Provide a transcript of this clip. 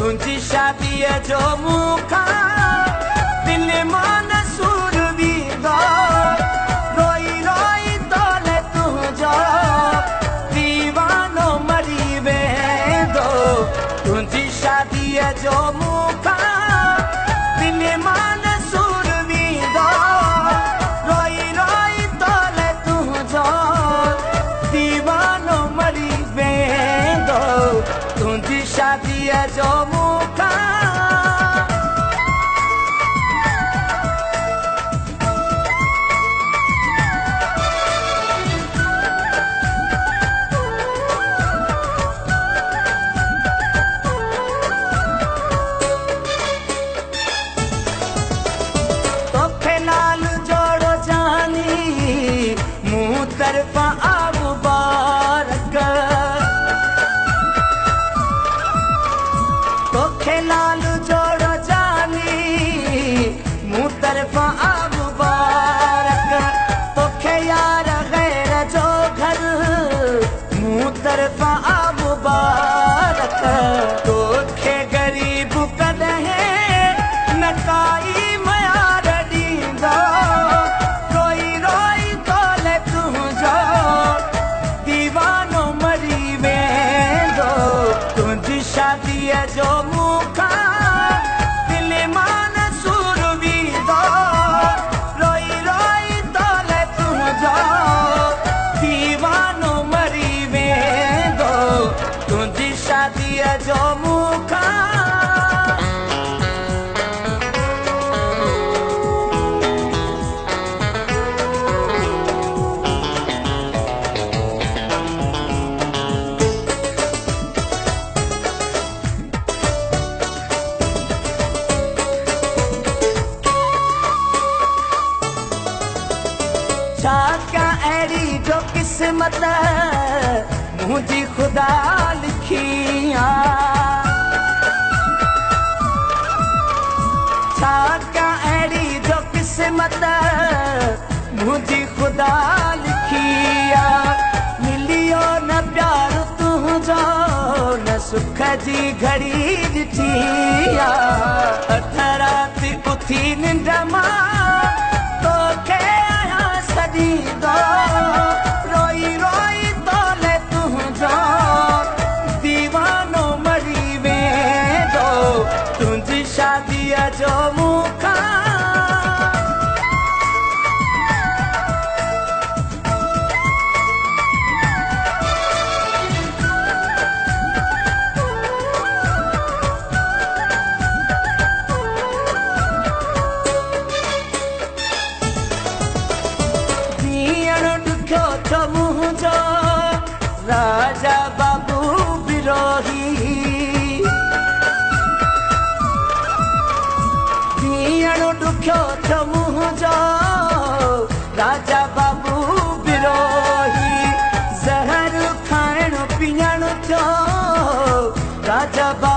तुझी शादी जो मुखा दिल मान सूर वींदो रोई रोई तोले तुझो दीवानो मरी वेंदो तुझी शादी जो मुखा दिल मान सूर वींदो रोई रोई तोले तुझो दीवानो मरी वेंदो तुझी शादी जो मुखा तोखे लाल जोड़ो जानी मुँह तरफा आबू बारक तोखे लाल जोड़ो जानी मुँह तरफा आबू बारक तोखे यार गैर जो घर मुँह तरफा आबू बारक तोखे गरीब कदहे नकाई मयार दींदो रोई रोई तोले तुझो दीवानो मरी वेंदो तुझी शादी जो मुखा दिल मान सूर वींदो रोई रोई तोले तुझो दीवानो मरी वेंदो तुझी शादी जो मुखा क्या अड़ी जो किस्मत मुझी खुदा लिखिया क्या अड़ी जो किस्मत मुझी खुदा लिखिया मिलियो न प्यार तुझो न सुख जी घड़ी ॾिठिया अठ राति उथी निंड मां तोखे सदीदो रोई रोई तोले तुझो दीवानो मरी वेंदो तुझी शादी जो मुखा मुझो राजा बाबू बिरोही पीअणो ॾुखियो थियो मुझो राजा बाबू बिरोही ज़हर खाइणो पीअणो थियो राजा बाबू